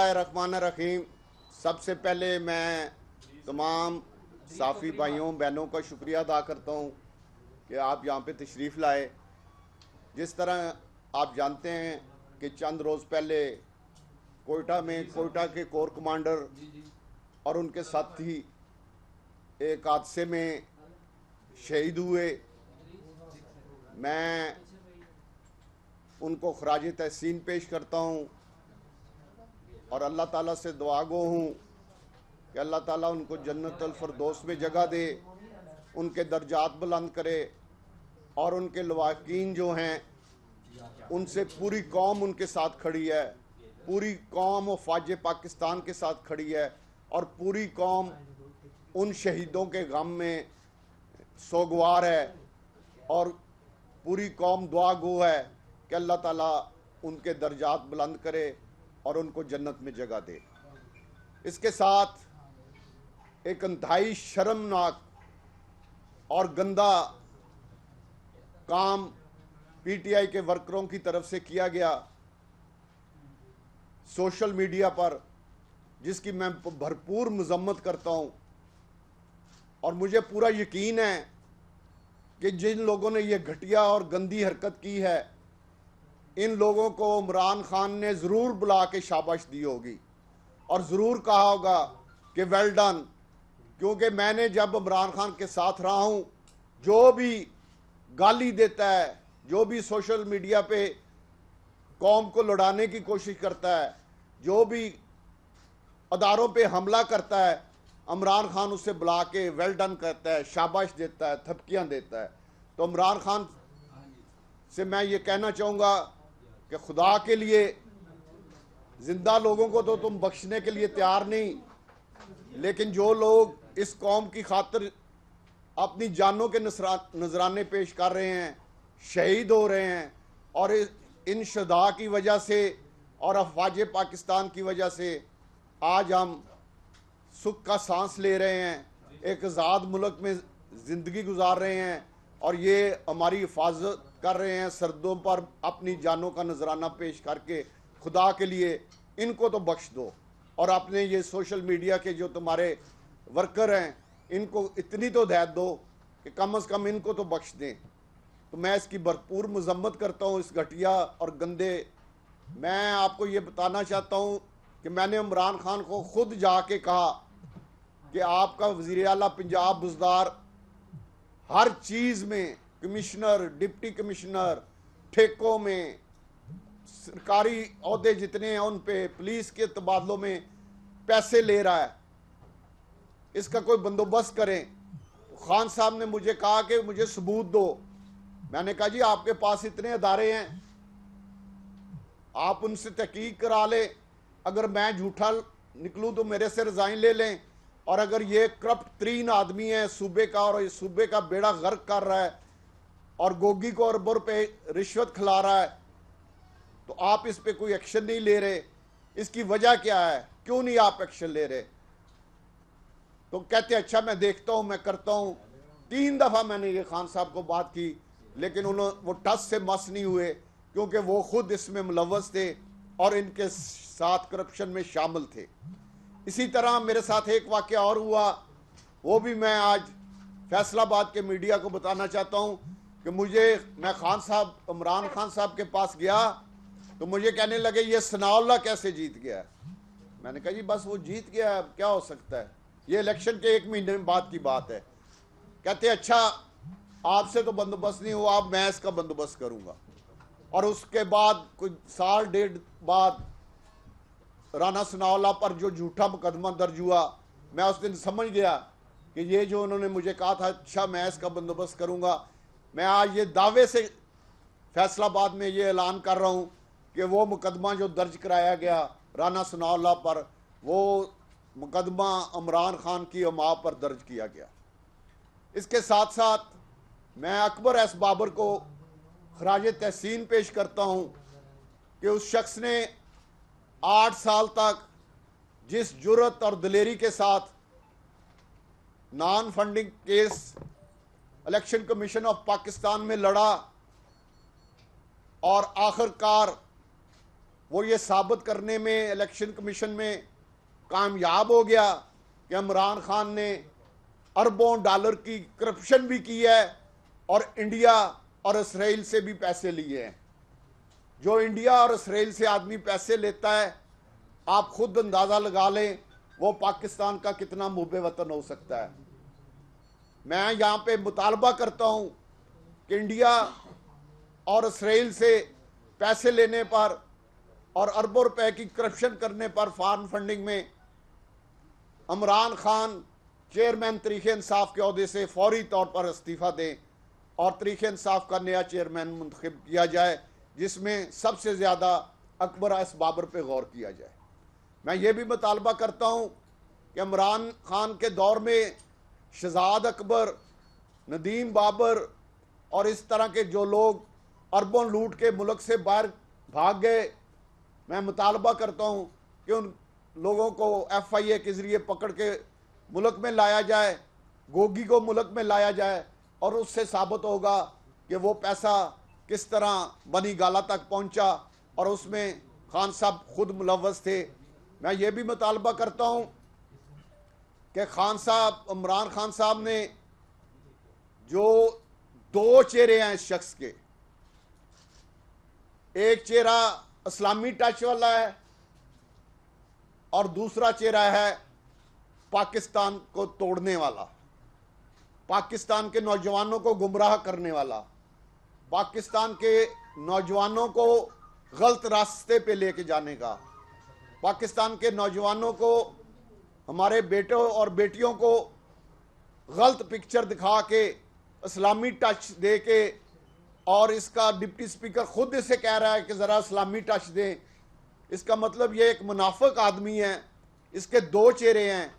बिस्मिल्लाहिर्रहमानिर्रहीम। सबसे पहले मैं तमाम साफ़ी भाइयों बहनों का शुक्रिया अदा करता हूँ कि आप यहाँ पे तशरीफ़ लाए। जिस तरह आप जानते हैं कि चंद रोज़ पहले कोयटा में कोयटा के कोर कमांडर और उनके साथी एक हादसे में शहीद हुए। मैं उनको खराज तहसीन पेश करता हूँ और अल्लाह ताला से दुआ गो हूँ कि अल्लाह ताला उनको जन्नतुल फिरदौस में जगह दे, उनके दर्जात बुलंद करे और उनके लवाकीन जो हैं उनसे पूरी कौम उनके साथ खड़ी है, पूरी कौम और फ़ौज पाकिस्तान के साथ खड़ी है और पूरी कौम उन शहीदों के गम में सोगवार है और पूरी कौम दुआ गो है कि अल्लाह ताला उनके दर्जात बुलंद करे और उनको जन्नत में जगह दे। इसके साथ एक इंतहाई शर्मनाक और गंदा काम पीटीआई के वर्करों की तरफ से किया गया सोशल मीडिया पर, जिसकी मैं भरपूर मजम्मत करता हूं और मुझे पूरा यकीन है कि जिन लोगों ने यह घटिया और गंदी हरकत की है इन लोगों को इमरान खान ने ज़रूर बुला के शाबाश दी होगी और ज़रूर कहा होगा कि वेल डन, क्योंकि मैंने जब इमरान खान के साथ रहा हूं, जो भी गाली देता है, जो भी सोशल मीडिया पे कौम को लड़ाने की कोशिश करता है, जो भी अदारों पे हमला करता है, इमरान खान उसे बुला के वेल डन कहता है, शाबाश देता है, थपकियां देता है। तो इमरान खान से मैं ये कहना चाहूँगा कि खुदा के लिए जिंदा लोगों को तो तुम बख्शने के लिए तैयार नहीं, लेकिन जो लोग इस कौम की खातिर अपनी जानों के नजराने पेश कर रहे हैं, शहीद हो रहे हैं और इन शहदा की वजह से और अफवाज पाकिस्तान की वजह से आज हम सुख का सांस ले रहे हैं, एक आज़ाद मुल्क में ज़िंदगी गुजार रहे हैं और ये हमारी हिफाजत कर रहे हैं सरहदों पर अपनी जानों का नजराना पेश करके। खुदा के लिए इनको तो बख्श दो और अपने ये सोशल मीडिया के जो तुम्हारे वर्कर हैं इनको इतनी तो हिदायत दो कि कम से कम इनको तो बख्श दें। तो मैं इसकी भरपूर मजम्मत करता हूँ इस घटिया और गंदे। मैं आपको ये बताना चाहता हूँ कि मैंने इमरान खान को खुद जाके कहा कि आपका वज़ीर आला पंजाब बुज़दार हर चीज़ में, कमिश्नर, डिप्टी कमिश्नर, ठेकों में, सरकारी अहदे जितने हैं उन पे, पुलिस के तबादलों में पैसे ले रहा है, इसका कोई बंदोबस्त करें। खान साहब ने मुझे कहा कि मुझे सबूत दो। मैंने कहा जी आपके पास इतने अदारे हैं, आप उनसे तहकीक करा लें, अगर मैं झूठा निकलूं तो मेरे से रिजाइन ले लें, और अगर ये करप्ट तरीन आदमी है सूबे का और इस सूबे का बेड़ा गर्क कर रहा है और गोगी को अरबों रुपए रिश्वत खिला रहा है, तो आप इस पे कोई एक्शन नहीं ले रहे। इसकी वजह क्या है, क्यों नहीं आप एक्शन ले रहे? तो कहते अच्छा मैं देखता हूं, मैं करता हूं। 3 दफ़ा मैंने ये खान साहब को बात की, लेकिन वो टस से मस नहीं हुए, क्योंकि वो खुद इसमें मुलव्वस थे और इनके साथ करप्शन में शामिल थे। इसी तरह मेरे साथ एक वाक़या और हुआ, वो भी मैं आज फैसलाबाद के मीडिया को बताना चाहता हूँ कि मैं खान साहब, इमरान खान साहब के पास गया तो मुझे कहने लगे ये सनाउल्लाह कैसे जीत गया। मैंने कहा जी बस वो जीत गया, क्या हो सकता है, ये इलेक्शन के 1 महीने बाद की बात है। कहते अच्छा आपसे तो बंदोबस्त नहीं हुआ, अब मैं इसका बंदोबस्त करूँगा। और उसके बाद कुछ साल डेढ़ बाद राना सनाउल्लाह पर जो झूठा मुकदमा दर्ज हुआ, मैं उस दिन समझ गया कि ये जो उन्होंने मुझे कहा था अच्छा मैं इसका बंदोबस्त करूंगा। मैं आज ये दावे से फैसलाबाद में ये ऐलान कर रहा हूं कि वो मुकदमा जो दर्ज कराया गया राना सनाउल्लाह पर, वो मुकदमा इमरान खान की अमा पर दर्ज किया गया। इसके साथ साथ मैं अकबर एस बाबर को खराज तहसीन पेश करता हूं कि उस शख्स ने 8 साल तक जिस जुर्रत और दिलेरी के साथ non funding case election commission of Pakistan में लड़ा और आखिरकार वो ये साबित करने में इलेक्शन कमीशन में कामयाब हो गया कि इमरान खान ने अरबों डॉलर की करप्शन भी की है और इंडिया और इसराइल से भी पैसे लिए हैं। जो इंडिया और इसराइल से आदमी पैसे लेता है, आप खुद अंदाज़ा लगा लें वो पाकिस्तान का कितना मुबे वतन हो सकता है। मैं यहाँ पे मुतालबा करता हूँ कि इंडिया और इसराइल से पैसे लेने पर और अरबों रुपए की करप्शन करने पर फॉरेन फंडिंग में इमरान खान चेयरमैन तरीके इंसाफ के ओहदे से फौरी तौर पर इस्तीफ़ा दें और तरीके इंसाफ का नया चेयरमैन मुंतखब किया जाए, जिसमें सबसे ज़्यादा अकबर एस बाबर पे गौर किया जाए। मैं ये भी मुतालबा करता हूँ कि इमरान खान के दौर में शहजाद अकबर, नदीम बाबर और इस तरह के जो लोग अरबों लूट के मुल्क से बाहर भाग गए, मैं मुतालबा करता हूँ कि उन लोगों को FIA के ज़रिए पकड़ के मुल्क में लाया जाए, गोगी को मुल्क में लाया जाए और उससे साबित होगा कि वो पैसा किस तरह बनी गाला तक पहुंचा और उसमें खान साहब खुद मुलव्वस थे। मैं ये भी मुतालबा करता हूं कि खान साहब, इमरान खान साहब ने जो दो चेहरे हैं इस शख्स के, एक चेहरा इस्लामी टच वाला है और दूसरा चेहरा है पाकिस्तान को तोड़ने वाला, पाकिस्तान के नौजवानों को गुमराह करने वाला, पाकिस्तान के नौजवानों को गलत रास्ते पे लेके जाने का, पाकिस्तान के नौजवानों को, हमारे बेटों और बेटियों को गलत पिक्चर दिखा के, इस्लामी टच दे के, और इसका डिप्टी स्पीकर खुद इसे कह रहा है कि ज़रा इस्लामी टच दें। इसका मतलब ये एक मुनाफिक आदमी है, इसके दो चेहरे हैं।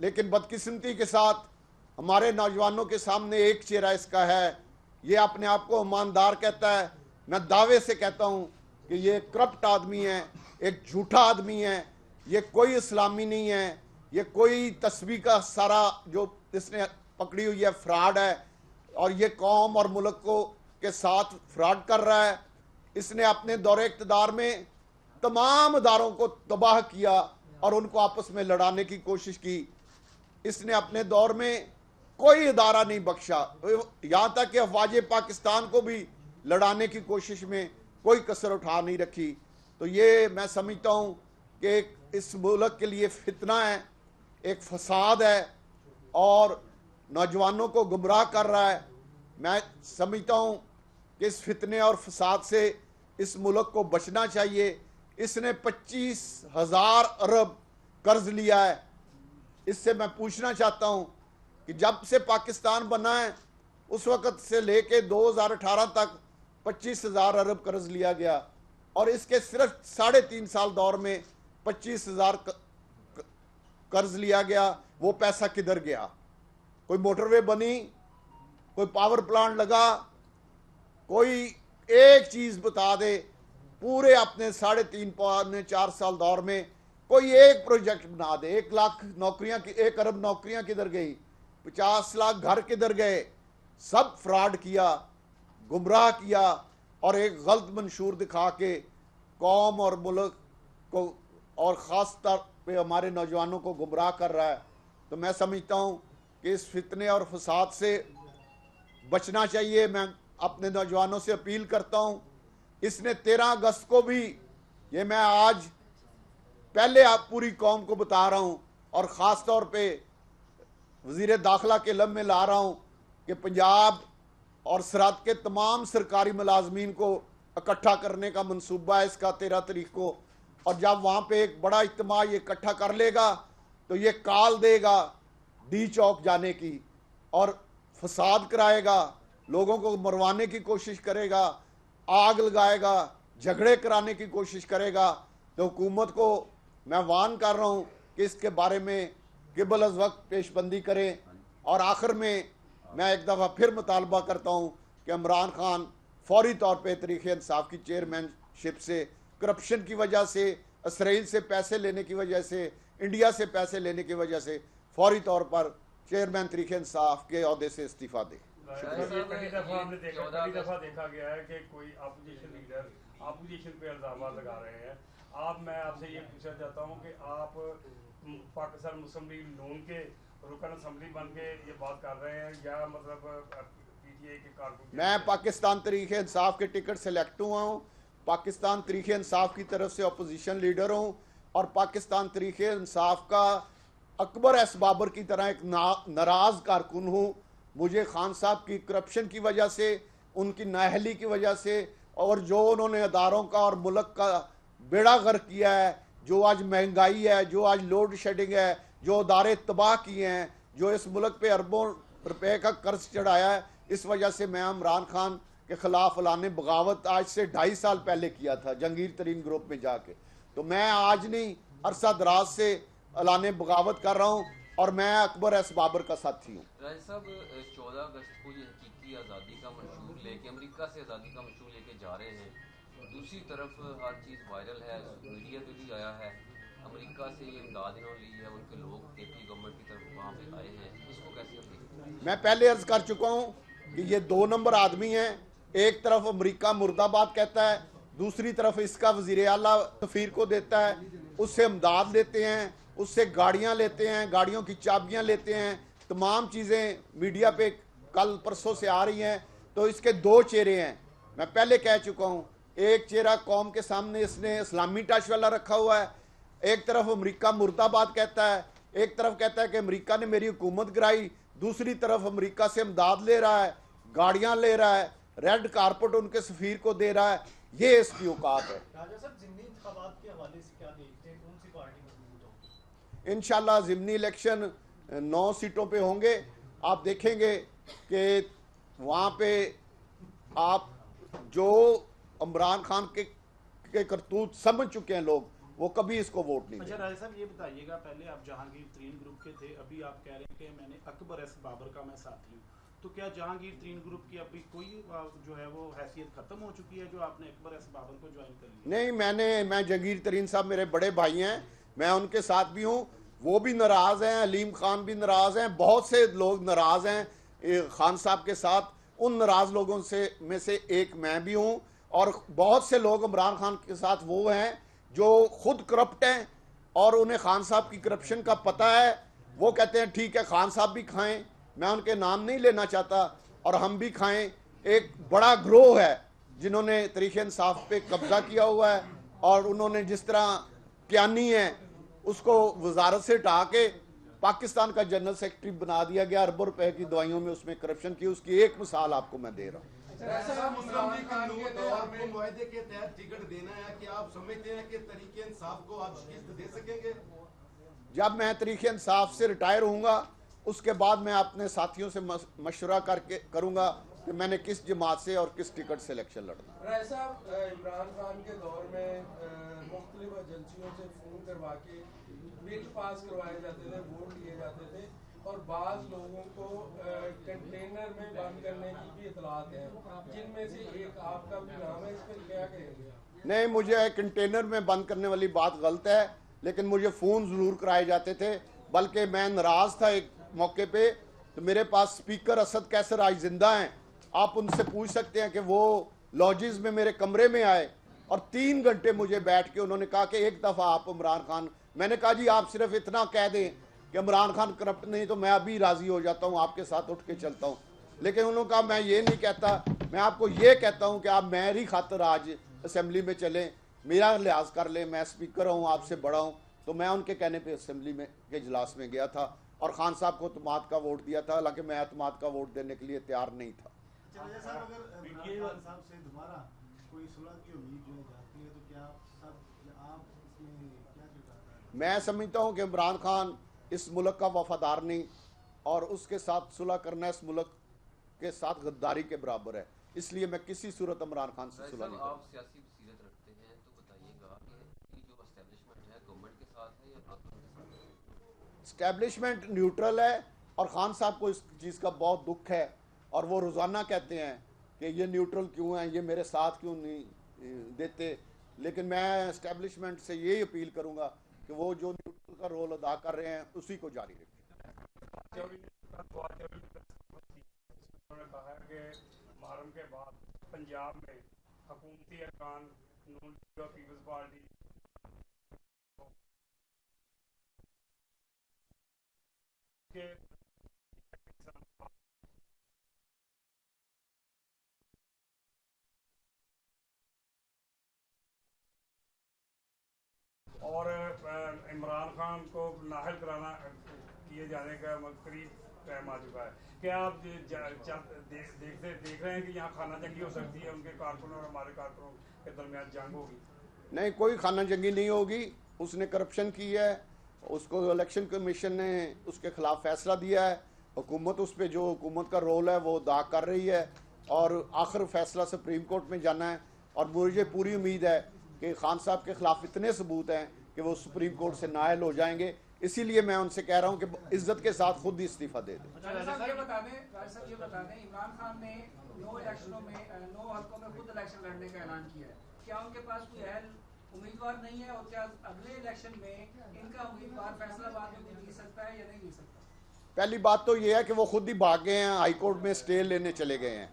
लेकिन बदकिस्मती के साथ हमारे नौजवानों के सामने एक चेहरा इसका है। ये अपने आप को ईमानदार कहता है। मैं दावे से कहता हूँ कि ये करप्ट आदमी है, एक झूठा आदमी है, ये कोई इस्लामी नहीं है, ये कोई तस्बीह का सारा जो इसने पकड़ी हुई है फ्रॉड है और ये कौम और मुल्क को के साथ फ्रॉड कर रहा है। इसने अपने दौरे इक़्तिदार में तमाम इदारों को तबाह किया और उनको आपस में लड़ाने की कोशिश की। इसने अपने दौर में कोई इदारा नहीं बख्शा, यहाँ तक कि अफवाज पाकिस्तान को भी लड़ाने की कोशिश में कोई कसर उठा नहीं रखी। तो ये मैं समझता हूँ कि इस मुल्क के लिए फितना है, एक फसाद है और नौजवानों को गुमराह कर रहा है। मैं समझता हूँ कि इस फितने और फसाद से इस मुल्क को बचना चाहिए। इसने 25,000 अरब कर्ज लिया है। इससे मैं पूछना चाहता हूँ कि जब से पाकिस्तान बना है उस वक़्त से लेके 2018 तक 25,000 अरब कर्ज लिया गया और इसके सिर्फ 3.5 साल दौर में 25,000 कर्ज लिया गया। वो पैसा किधर गया? कोई मोटरवे बनी, कोई पावर प्लांट लगा, कोई एक चीज बता दे पूरे अपने 3.5-4 साल दौर में कोई एक प्रोजेक्ट बना दे। 1 लाख नौकरियां, 1 अरब नौकरियां किधर गई? 50 लाख घर किधर गए? सब फ्रॉड किया, गुमराह किया और एक गलत मंशूर दिखा के कौम और मुल्क को और ख़ास तौर पे हमारे नौजवानों को गुमराह कर रहा है। तो मैं समझता हूँ कि इस फितने और फसाद से बचना चाहिए। मैं अपने नौजवानों से अपील करता हूँ। इसने 13 अगस्त को भी, ये मैं आज पहले आप पूरी कौम को बता रहा हूँ और ख़ास तौर पे वज़ीर दाखिला के लब में ला रहा हूँ कि पंजाब और सरहद के तमाम सरकारी मुलाजमीन को इकट्ठा करने का मंसूबा है इसका 13 तारीख को। और जब वहाँ पे एक बड़ा इज्तिमा ये इकट्ठा कर लेगा तो ये कॉल देगा डी चौक जाने की और फसाद कराएगा, लोगों को मरवाने की कोशिश करेगा, आग लगाएगा, झगड़े कराने की कोशिश करेगा। तो हुकूमत को मैं वार्न कर रहा हूँ कि इसके बारे में क़िबल अज़ वक्त पेशबंदी करें। और आखिर में मैं एक दफ़ा फिर मुतालबा करता हूँ कि इमरान खान फौरी तौर पे तरीक़े इंसाफ की चेयरमैनशिप से करप्शन की वजह से, इसराइल से पैसे लेने की वजह से, इंडिया से पैसे लेने की वजह से फौरी तौर पर चेयरमैन तरीक़े इंसाफ के ओहदे से इस्तीफ़ा दे। पहली दफा देखा गया है कि कोई अपोजिशन लीडर अपोजिशन पे इल्ज़ाम लगा रहे हैं। मैं आपसे ये पूछना चाहता हूँ कि आप पाकिस्तान मुस्लिम लीग नून के रुकन असम्बली बन के ये बात कर रहे हैं या मतलब पीटीआई के कारकुन? मैं पाकिस्तान तरीके इंसाफ के टिकट सेलेक्ट हुआ हूँ, पाकिस्तान तरीके इंसाफ की तरफ से अपोजिशन लीडर हूँ, और पाकिस्तान तरीके इंसाफ का अकबर एस बाबर की तरह एक नाराज कारकुन हूँ। मुझे खान साहब की करप्शन की वजह से, उनकी नाअहली की वजह से, और जो उन्होंने अदारों का और मुल्क का बेड़ा गर्क किया है, जो आज महंगाई है, जो आज लोड शेडिंग है, जो अदारे तबाह किए हैं, जो इस मुल्क पे अरबों रुपए का कर्ज चढ़ाया है, इस वजह से मैं इमरान खान के खिलाफ ऐलान बगावत आज से 2.5 साल पहले किया था जंगीर तरीन ग्रुप में जाके। तो मैं आज नहीं, अरसा दराज से ऐलान बगावत कर रहा हूँ, और मैं अकबर एस बाबर का साथी हूँ। राय साहब, 14 अगस्त को ये हकीकी आज़ादी का मंशूर लेके, अमेरिका से आज़ादी का मंशूर लेके जा रहे हैं। दूसरी तरफ हर चीज़ वायरल है, मीडिया पे भी आया है, अमेरिका से ये इमदाद इन्होंने ली है, उनके लोग केपी गवर्नमेंट की तरफ वहाँ पे आए हैं, इसको कैसे आप देखते हैं? मैं पहले अर्ज कर चुका हूँ कि ये 2 नंबर आदमी हैं। एक तरफ अमेरिका मुर्दाबाद कहता है, दूसरी तरफ इसका वजीर आला सफीर को देता है, उससे इमदाद लेते हैं, उससे गाड़ियाँ लेते हैं, गाड़ियों की चाबियाँ लेते हैं, तमाम चीज़ें मीडिया पे कल परसों से आ रही हैं। तो इसके 2 चेहरे हैं, मैं पहले कह चुका हूँ। एक चेहरा कौम के सामने इसने इस्लामी टच वाला रखा हुआ है, एक तरफ अमेरिका मुर्दाबाद कहता है, एक तरफ कहता है कि अमेरिका ने मेरी हुकूमत गिराई, दूसरी तरफ अमेरिका से इमदाद ले रहा है, गाड़ियां ले रहा है, रेड कारपेट उनके सफीर को दे रहा है। ये इसकी औकात है। राजा साहब, ज़िमनी इंतखाबात के हवाले से क्या देखते हैं, कौन सी पार्टी मजबूत होगी? इंशाल्लाह ज़िमनी इलेक्शन 9 सीटों पे होंगे। आप देखेंगे कि वहाँ पे आप जो इमरान खान के करतूत समझ चुके हैं लोग, वो कभी इसको वोट नहीं अच्छा देंगे। राजा साहब, ये बताइएगा, पहले आप जहांगीर तरीन ग्रुप के थे, अभी आप कह रहे हैं कि मैंने अकबर एस बाबर का मैं साथी हूँ, तो क्या जहांगीर तरीन ग्रुप की अभी कोई जो है वो हैसियत खत्म हो चुकी है जो आपने अकबर एस बाबर को ज्वाइन कर लिया? नहीं, मैं जहांगीर तरीन साहब मेरे बड़े भाई हैं, मैं उनके साथ भी हूँ। वो भी नाराज़ हैं, अलीम खान भी नाराज़ हैं, बहुत से लोग नाराज़ हैं खान साहब के साथ। उन नाराज़ लोगों से में से एक मैं भी हूँ, और बहुत से लोग इमरान खान के साथ वो हैं जो खुद करप्ट हैं और उन्हें खान साहब की करप्शन का पता है। वो कहते हैं ठीक है, खान साहब भी खाएं, मैं उनके नाम नहीं लेना चाहता, और हम भी खाएं। एक बड़ा ग्रोह है जिन्होंने तरीके इंसाफ पे कब्जा किया हुआ है, और उन्होंने जिस तरह कियानी है उसको वजारत से हटा के पाकिस्तान का जनरल सेक्रेटरी बना दिया गया, अरबों रुपए की दवाइयों में उसमें करप्शन की। उसकी एक मिसाल आपको मैं दे रहा हूँ। मुआहदे के तहत टिकट देना है, कि आप समझते हैं कि तरीके इंसाफ को आप शिकस्त दे सकेंगे? जब मैं तरीके इंसाफ से रिटायर होऊंगा, उसके बाद मैं अपने साथियों से मशवरा करके करूंगा कि मैंने किस जमात से और किस टिकट से इलेक्शन लड़ना। राय साहब, इमरान खान के दौर में मुख्तलिफ एजेंसियों से फ़ोन करवा के बिल पास करवाए जाते थे, वोट लिए जाते थे, और बाज़ लोगों को कंटेनर में बंद करने की भी इतलात है, जिनमें से एक आपका भी नाम है। इस पर क्या कहेंगे? नहीं, मुझे कंटेनर में बंद करने वाली बात गलत है, लेकिन मुझे फ़ोन ज़रूर कराए जाते थे। बल्कि मैं नाराज़ था एक मौके पे, तो मेरे पास स्पीकर असद कैसर आज जिंदा हैं, आप उनसे पूछ सकते हैं कि वो लॉजिस में मेरे कमरे में आए और 3 घंटे मुझे बैठ के उन्होंने कहा कि एक दफ़ा आप इमरान खान, मैंने कहा जी आप सिर्फ इतना कह दें कि इमरान खान करप्ट नहीं तो मैं अभी राज़ी हो जाता हूँ, आपके साथ उठ के चलता हूँ। लेकिन उन्होंने कहा मैं ये नहीं कहता, मैं आपको ये कहता हूँ कि आप मेरी खातर आज असम्बली में चलें, मेरा लिहाज कर लें, मैं स्पीकर हूँ, आपसे बड़ा हूँ। तो मैं उनके कहने पे असम्बली में के इजलास में गया था और खान साहब को अतमाद का वोट दिया था, हालांकि मैं अतमाद का वोट देने के लिए तैयार नहीं था। राजा साहब, अगर इमरान खान साहब से दोबारा कोई सुलह की उम्मीद जो जाती है, तो क्या आप इसमें क्या जुटाता है? मैं समझता हूँ कि इमरान खान इस मुल्क का वफादार नहीं, और उसके साथ सुलह करना इस मुल्क के साथ गद्दारी के बराबर है। इसलिए मैं किसी सूरत इमरान खान से सुलह नहीं करूँगा। आप सियासी बसीरत रखते हैं तो बताइएगा कि जो एस्टेब्लिशमेंट है गवर्नमेंट के साथ है या इमरान खान के साथ है? एस्टेब्लिशमेंट न्यूट्रल है, और खान साहब को इस चीज़ का बहुत दुख है, और वो रोज़ाना कहते हैं कि ये न्यूट्रल क्यों है, ये मेरे साथ क्यों नहीं देते। लेकिन मैं एस्टेब्लिशमेंट से यही अपील करूंगा कि वो जो न्यूट्रल का रोल अदा कर रहे हैं उसी को जारी रखें। उन्होंने कहा कि मुहर्रम के बाद पंजाब में हुकूमती अरकान नून लीग और पीपल्स पार्टी के और इमरान खान को नाहल कराना किए जाने का करीब टाइम आ चुका है। क्या आप देख रहे हैं कि यहाँ खाना जंगी हो सकती है, उनके कारकुनों और हमारे कारकुनों के दरमियान जंग होगी? नहीं, कोई खाना जंगी नहीं होगी। उसने करप्शन की है, उसको इलेक्शन कमीशन ने उसके खिलाफ फैसला दिया है। हुकूमत उस पर जो हुकूमत का रोल है वो अदा कर रही है और आखिर फैसला सुप्रीम कोर्ट में जाना है। और मुझे पूरी उम्मीद है कि खान साहब के खिलाफ इतने सबूत हैं कि वो सुप्रीम कोर्ट से नाअहल हो जाएंगे। इसीलिए मैं उनसे कह रहा हूं कि इज्जत के साथ खुद ही इस्तीफा दे दें। ये बता दें इमरान खान ने 9 इलेक्शनों में 9 हल्कों में खुद इलेक्शन लड़ने का ऐलान किया है। क्या उनके पास कोई अहल उम्मीदवार नहीं है और क्या अगले इलेक्शन में इनका उम्मीदवार फैसलाबाद में जीत सकता है या नहीं जीत सकता? पहली बात तो ये है कि वो खुद ही भाग गए हैं, हाई कोर्ट में स्टे लेने चले गए हैं।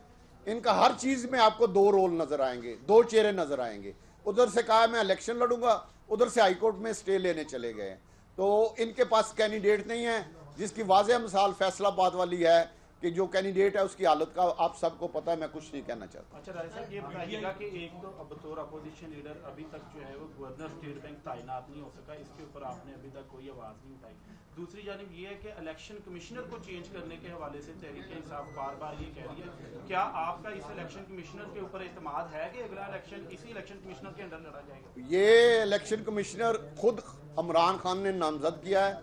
इनका हर चीज में आपको 2 रोल नजर आएंगे, 2 चेहरे नजर आएंगे। उधर से कहा मैं इलेक्शन लड़ूंगा, उधर से हाई कोर्ट में स्टे लेने चले गए। तो इनके पास कैंडिडेट नहीं है, जिसकी वाज़ेह मिसाल फैसलाबाद वाली है कि जो कैंडिडेट है उसकी हालत का आप सबको पता है। मैं कुछ नहीं कहना चाहता। अच्छा राय साहब, ये बताइएगा कि एक तो बतौर अपोजिशन लीडर अभी तक जो है वो गवर्नर स्टेट बैंक तैनात नहीं हो सका, इसके ऊपर आपने अभी तक कोई आवाज़ नहीं उठाई। दूसरी जानिब ये है कि इलेक्शन कमिश्नर को चेंज करने के हवाले से तहरीक इंसाफ बार बार ये कह रही है। क्या आपका इस इलेक्शन कमिश्नर के ऊपर एतमाद है कि अगला इलेक्शन इसी इलेक्शन कमिश्नर के अंडर लड़ा जाएगा? ये इलेक्शन कमिश्नर खुद इमरान खान ने नामजद किया है,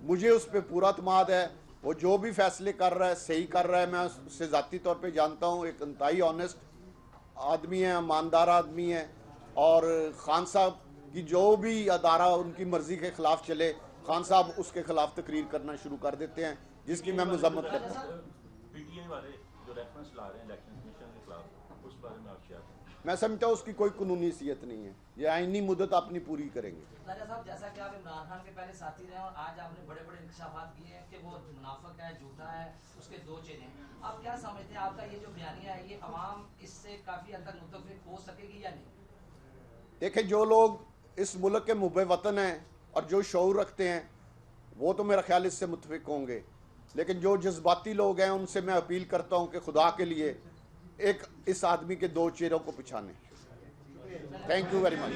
मुझे उस पर पूरा एतमाद है। वो जो भी फैसले कर रहा है सही कर रहा है। मैं उससे ज़ाती तौर पे जानता हूँ, एक इंतहाई ऑनेस्ट आदमी है, ईमानदार आदमी है। और खान साहब की जो भी अदारा उनकी मर्जी के खिलाफ चले, खान साहब उसके खिलाफ तकरीर करना शुरू कर देते हैं, जिसकी मैं मजम्मत करता हूँ। पीटीआई वाले जो रेफरेंस ला रहे हैं इलेक्शन कमीशन के खिलाफ, उस बारे में आप क्या कहें? मैं समझता हूँ उसकी कोई कानूनी हैसियत नहीं है। ये आईनी मुद्दत अपनी पूरी करेंगे। राजा साहब, जैसा कि आप इमरान खान के पहले साथी रहे और आज आपने बड़े बड़े इंकशाफात किए हैं कि वो मुनाफिक है, झूठा है, उसके 2 चेहरे हैं, आप क्या समझते हैं आपका ये जो बयानिया है ये अवाम इससे काफ़ी हद तक मुतफिक हो सकेगी या नहीं? देखें, जो लोग इस मुल्क के मुबे वतन हैं और जो शऊर रखते हैं वो तो मेरा ख्याल इससे मुतफिक होंगे, लेकिन जो जज्बाती लोग हैं उनसे मैं अपील करता हूं कि खुदा के लिए एक इस आदमी के 2 चेहरों को पहचानें। Thank you very much.